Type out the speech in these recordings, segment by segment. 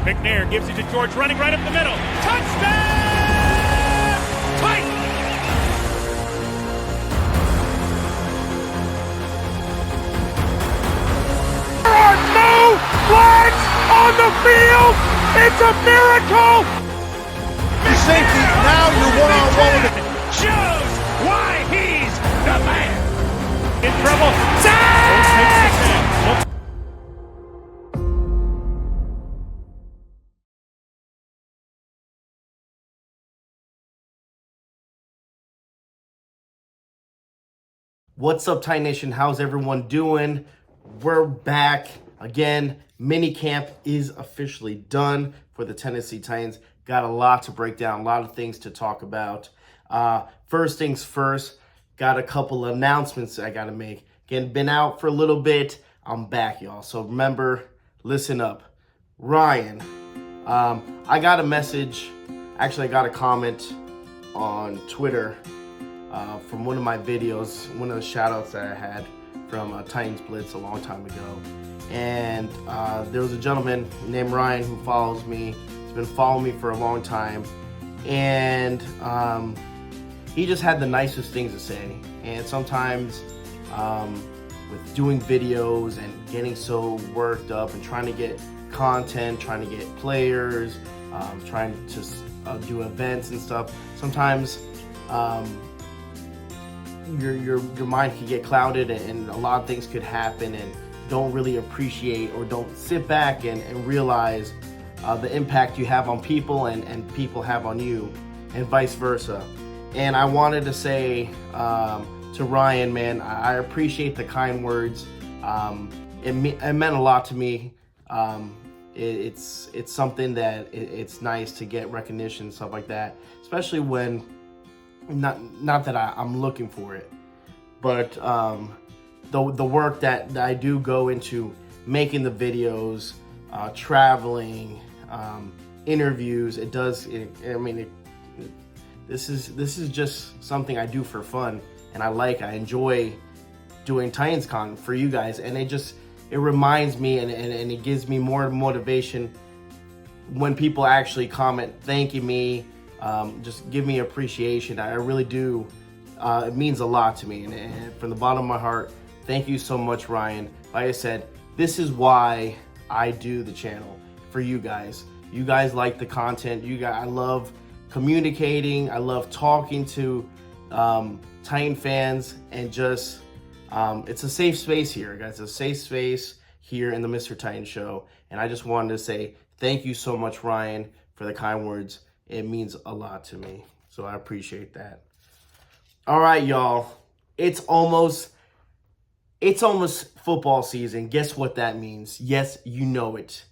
McNair gives it to George, running right up the middle. Touchdown! Titans! There are no flags on the field! It's a miracle! Safety, now you're one-on-one with the... Shows why he's the man! In trouble. Sack! What's up, Titan Nation? How's everyone doing? We're back again. Mini camp is officially done for the Tennessee Titans. Got a lot to break down, a lot of things to talk about. First things first, got a couple announcements I got to make. Again, been out for a little bit. I'm back, y'all. So remember, listen up. Ryan, I got a message. Actually, I got a comment on Twitter from one of my videos, one of the shout outs that I had from Titans Blitz a long time ago. And there was a gentleman named Ryan who follows me. He's been following me for a long time. And he just had the nicest things to say. And sometimes with doing videos and getting so worked up and trying to get content, trying to get players, trying to do events and stuff, sometimes your mind could get clouded and a lot of things could happen, and don't really appreciate or don't sit back and realize the impact you have on people and people have on you, and vice versa. And I wanted to say to Ryan, man, I appreciate the kind words. It meant a lot to me. It's something that it's nice to get recognition, stuff like that, especially when not that I'm looking for it, but the work that I do go into making the videos, traveling, interviews. This is just something I do for fun, and I enjoy doing Titans Con for you guys, and it reminds me and it gives me more motivation when people actually comment thanking me, just give me appreciation. I really do. It means a lot to me, and from the bottom of my heart, thank you so much, Ryan. Like I said, this is why I do the channel, for you guys. You guys like the content. I love communicating. I love talking to Titan fans, and just it's a safe space here, guys. It's a safe space here in the Mr. Titan Show, and I just wanted to say thank you so much, Ryan, for the kind words. It means a lot to me, so I appreciate that. All right, y'all. It's almost football season. Guess what that means? Yes, you know it.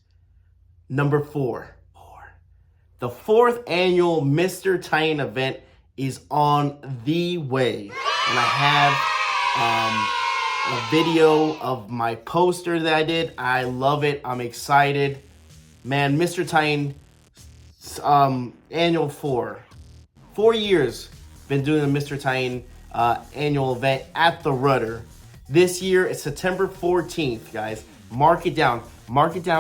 Number 4. The 4th annual Mr. Titan event is on the way. And I have a video of my poster that I did. I love it. I'm excited. Man, Mr. Titan annual 4 years been doing the Mr. Titan annual event at the Rudder. This year it's September 14th, guys. Mark it down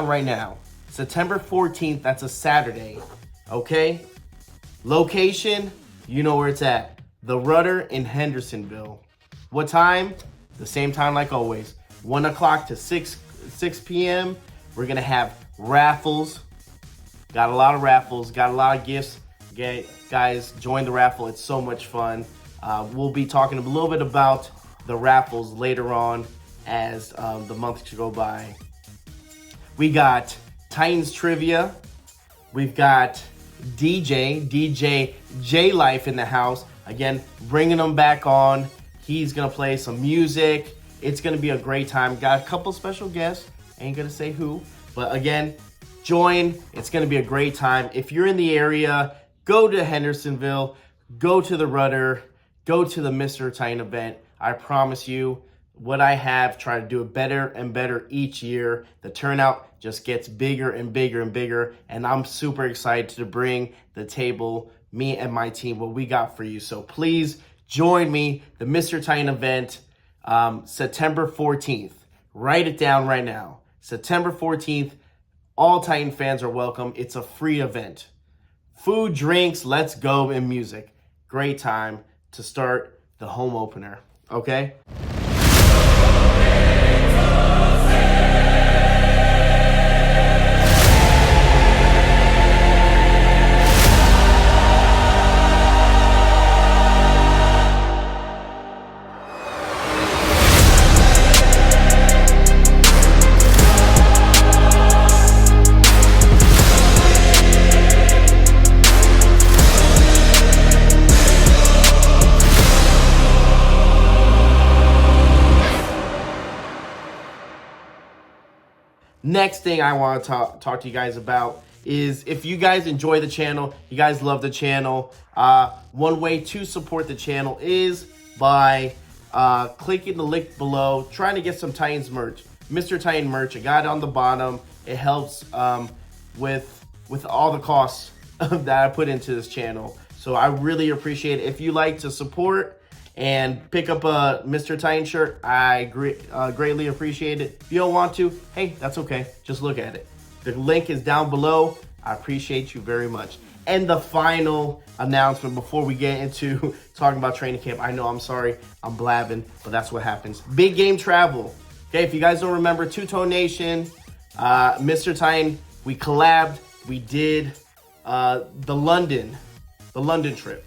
right now. September 14th, that's a Saturday. Okay, location, you know where it's at. The Rudder in Hendersonville. What time? The same time like always, 1 o'clock to 6 p.m. We're gonna have raffles. Got a lot of raffles, got a lot of gifts. Guys, join the raffle. It's so much fun. We'll be talking a little bit about the raffles later on as the months go by. We got Titans Trivia. We've got DJ J-Life in the house. Again, bringing him back on. He's going to play some music. It's going to be a great time. Got a couple special guests. Ain't going to say who. But again, join. It's going to be a great time. If you're in the area, go to Hendersonville. Go to the Rudder. Go to the Mr. Titan event. I promise you, what I have, try to do it better and better each year. The turnout just gets bigger and bigger and bigger, and I'm super excited to bring the table, me and my team, what we got for you. So please join me, the Mr. Titan event, September 14th. Write it down right now. September 14th, All Titan fans are welcome. It's a free event. Food, drinks, let's go, and music. Great time to start the home opener, okay? Next thing I want to talk to you guys about is if you guys enjoy the channel, you guys love the channel, one way to support the channel is by clicking the link below, trying to get some Titans merch. Mr. Titan merch, I got it on the bottom. It helps with all the costs that I put into this channel. So I really appreciate it. If you like to support and pick up a Mr. Titan shirt, I greatly appreciate it. If you don't want to, hey, that's okay. Just look at it. The link is down below. I appreciate you very much. And the final announcement before we get into talking about training camp. I know, I'm sorry, I'm blabbing, but that's what happens. Big game travel. Okay, if you guys don't remember, Two Tone Nation, Mr. Titan, we collabed. We did the London trip.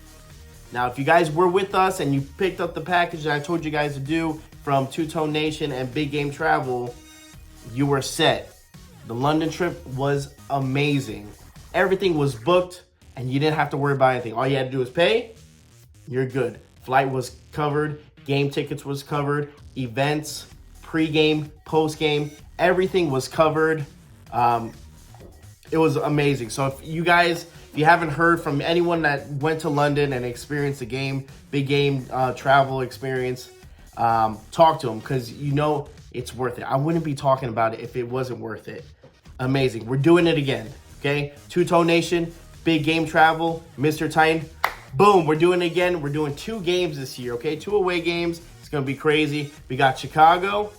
Now, if you guys were with us and you picked up the package that I told you guys to do from Two Tone Nation and Big Game Travel, you were set. The London trip was amazing. Everything was booked and you didn't have to worry about anything. All you had to do was pay, you're good. Flight was covered, game tickets was covered, events, pre-game, post-game, everything was covered. It was amazing. So if you haven't heard from anyone that went to London and experienced the big game travel experience, talk to them because you know it's worth it. I wouldn't be talking about it if it wasn't worth it. Amazing. We're doing it again, okay? Two Tone Nation, Big Game Travel, Mr. Titan. Boom, we're doing it again. We're doing 2 games this year, okay? 2 away games. It's going to be crazy. We got Chicago,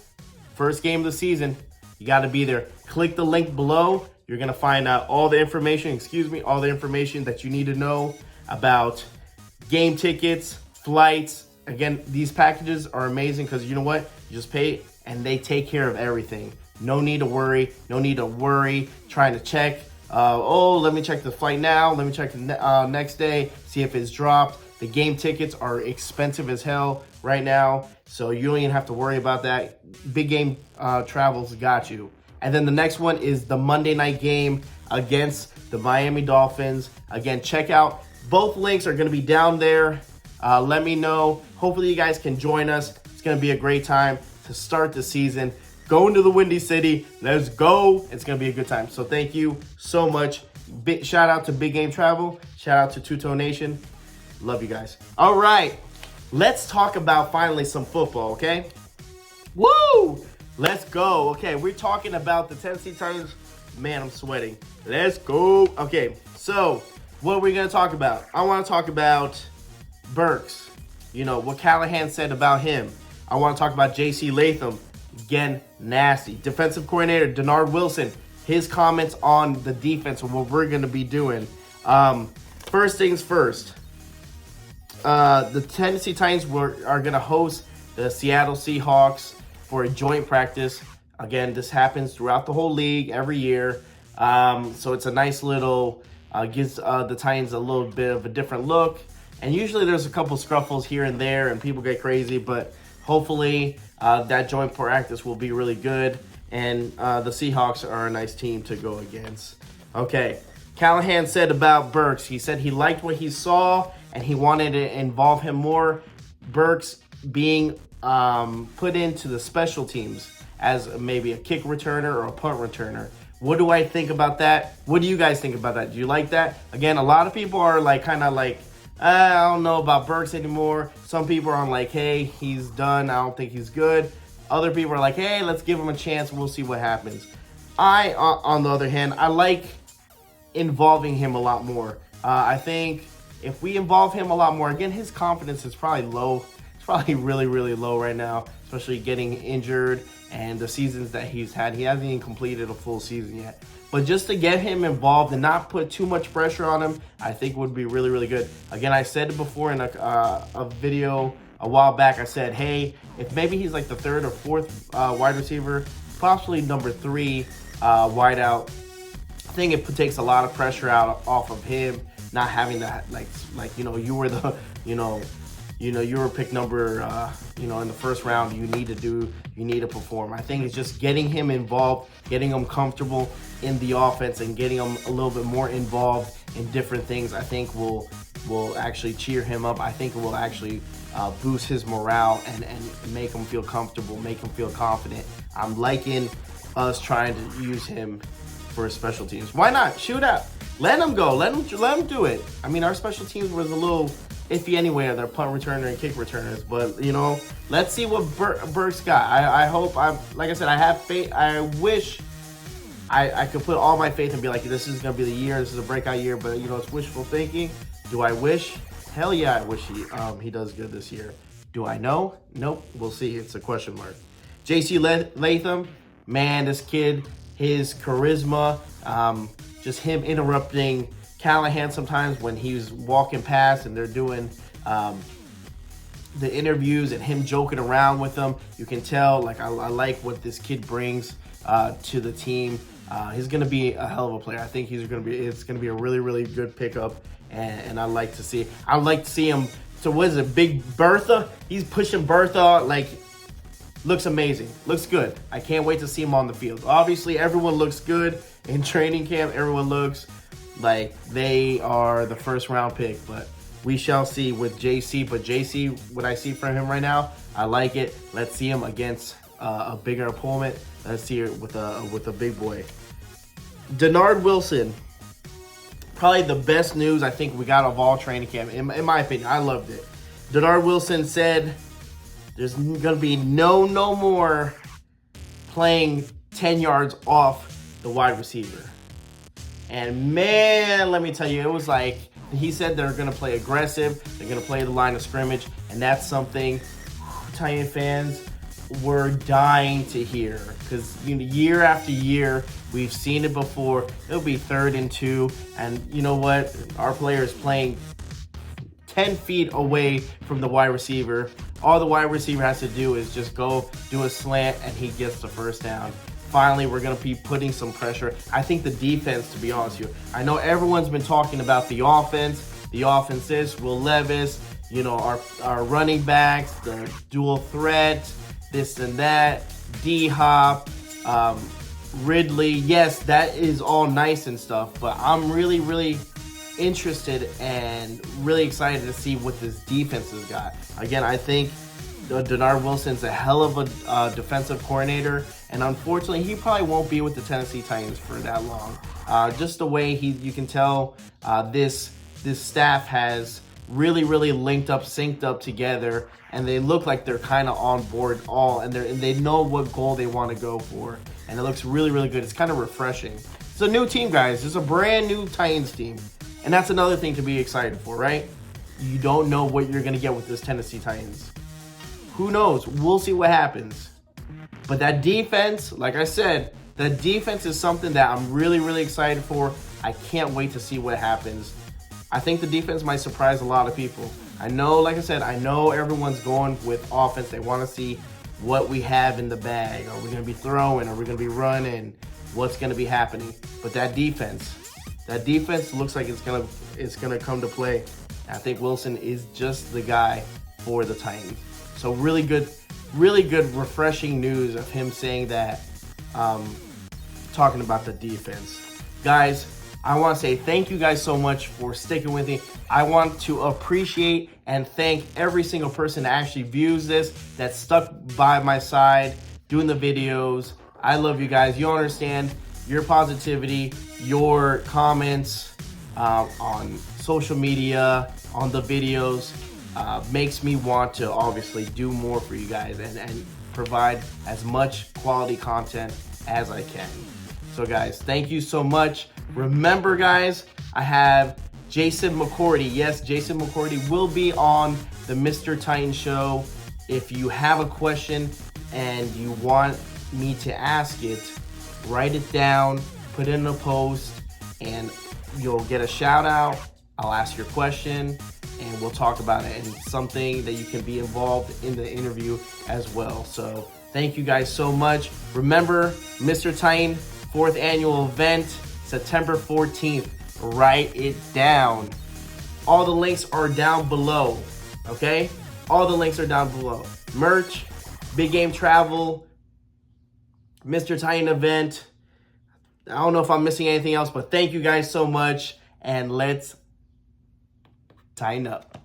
first game of the season. You got to be there. Click the link below. You're going to find out all the information that you need to know about game tickets, flights. Again, these packages are amazing because you know what? You just pay and they take care of everything. No need to worry. No need to worry trying to check. Let me check the flight now. Let me check the next day, see if it's dropped. The game tickets are expensive as hell right now, so you don't even have to worry about that. Big Game Travel's got you. And then the next one is the Monday night game against the Miami Dolphins. Again, check out. Both links are going to be down there. Let me know. Hopefully you guys can join us. It's going to be a great time to start the season. Going to the Windy City. Let's go. It's going to be a good time. So thank you so much. Big shout out to Big Game Travel. Shout out to Two Tone Nation. Love you guys. All right. Let's talk about finally some football, okay? Woo! Let's go. Okay, we're talking about the Tennessee Titans. Man, I'm sweating. Let's go. Okay, so what are we going to talk about? I want to talk about Burks. You know, what Callahan said about him. I want to talk about J.C. Latham. Again, nasty. Defensive coordinator, Denard Wilson. His comments on the defense and what we're going to be doing. First things first. The Tennessee Titans are going to host the Seattle Seahawks for a joint practice. Again, this happens throughout the whole league every year. So it's a nice little, gives the Titans a little bit of a different look. And usually there's a couple scruffles here and there and people get crazy, but hopefully that joint practice will be really good. And the Seahawks are a nice team to go against. Okay, Callahan said about Burks, he said he liked what he saw and he wanted to involve him more. Burks being put into the special teams as maybe a kick returner or a punt returner. What do I think about that? What do you guys think about that? Do you like that? Again, a lot of people are like kind of like, I don't know about Burks anymore. Some people are like, hey, he's done. I don't think he's good. Other people are like, hey, let's give him a chance. We'll see what happens. I, on the other hand, I like involving him a lot more. I think if we involve him a lot more, again, his confidence is probably low. It's probably really, really low right now, especially getting injured and the seasons that he's had. He hasn't even completed a full season yet. But just to get him involved and not put too much pressure on him, I think would be really, really good. Again, I said it before in a video a while back. I said, hey, if maybe he's like the third or fourth wide receiver, possibly number 3 wideout, I think it takes a lot of pressure out off of him, not having that, like you were the, you were picked number, in the first round. You need to perform. I think it's just getting him involved, getting him comfortable in the offense, and getting him a little bit more involved in different things. I think will actually cheer him up. I think it will actually boost his morale and make him feel comfortable, make him feel confident. I'm liking us trying to use him for special teams. Why not? Shoot out. Let him go. Let him do it. I mean, our special teams was a little iffy anyway. They're punt returner and kick returners. But, let's see what Burke's got. I hope, like I said, I have faith. I wish I could put all my faith and be like, this is going to be the year. This is a breakout year. But, it's wishful thinking. Do I wish? Hell yeah, I wish he does good this year. Do I know? Nope. We'll see. It's a question mark. J.C. Latham, man, this kid, his charisma, just him interrupting Callahan sometimes when he's walking past and they're doing the interviews, and him joking around with them. You can tell, like, I like what this kid brings to the team. He's going to be a hell of a player. I think it's going to be a really, really good pickup, and I like to see him. So what is it, Big Bertha? He's pushing Bertha, like, looks amazing. Looks good. I can't wait to see him on the field. Obviously, everyone looks good in training camp. Everyone looks like they are the first round pick, but we shall see with JC. But JC, what I see from him right now, I like it. Let's see him against a bigger opponent. Let's see it with a big boy. Denard Wilson, probably the best news I think we got of all training camp. In my opinion, I loved it. Denard Wilson said there's gonna be no more playing 10 yards off the wide receiver. And man, let me tell you, it was like, he said they're gonna play aggressive, they're gonna play the line of scrimmage, and that's something Titan fans were dying to hear. Because year after year, we've seen it before. It'll be 3rd and 2, and you know what? Our player is playing 10 feet away from the wide receiver. All the wide receiver has to do is just go do a slant, and he gets the first down. Finally, we're going to be putting some pressure. I think the defense, to be honest with you, I know everyone's been talking about the offense. The offense is Will Levis, our running backs, the dual threat, this and that, D-Hop, Ridley. Yes, that is all nice and stuff, but I'm really, really interested and really excited to see what this defense has got. Again, I think Denard Wilson's a hell of a defensive coordinator, and unfortunately, he probably won't be with the Tennessee Titans for that long. Just the way you can tell this staff has really, really linked up, synced up together, and they look like they're kind of on board and they know what goal they want to go for, and it looks really, really good. It's kind of refreshing. It's a new team, guys. It's a brand new Titans team, and that's another thing to be excited for, right? You don't know what you're going to get with this Tennessee Titans. Who knows? We'll see what happens. But that defense, like I said, the defense is something that I'm really, really excited for. I can't wait to see what happens. I think the defense might surprise a lot of people. I know, like I said, I know everyone's going with offense. They want to see what we have in the bag. Are we going to be throwing? Are we going to be running? What's going to be happening? But that defense looks like it's gonna come to play. I think Wilson is just the guy for the Titans. So really good, refreshing news of him saying that, talking about the defense. Guys, I want to say thank you guys so much for sticking with me. I want to appreciate and thank every single person that actually views this, that stuck by my side, doing the videos. I love you guys. You understand your positivity, your comments on social media, on the videos, makes me want to obviously do more for you guys and provide as much quality content as I can. So guys, thank you so much. Remember guys, I have Jason McCourty. Yes, Jason McCourty will be on the Mr. Titan Show If you have a question and you want me to ask it, write it down, put it in a post, and you'll get a shout out. I'll ask your question and we'll talk about it, and something that you can be involved in the interview as well. So thank you guys so much. Remember, Mr. Titan 4th annual event, September 14th. Write it down. All the links are down below, okay? All the links are down below. Merch, Big Game Travel, Mr. Titan event. I don't know if I'm missing anything else, but thank you guys so much, and let's tighten up.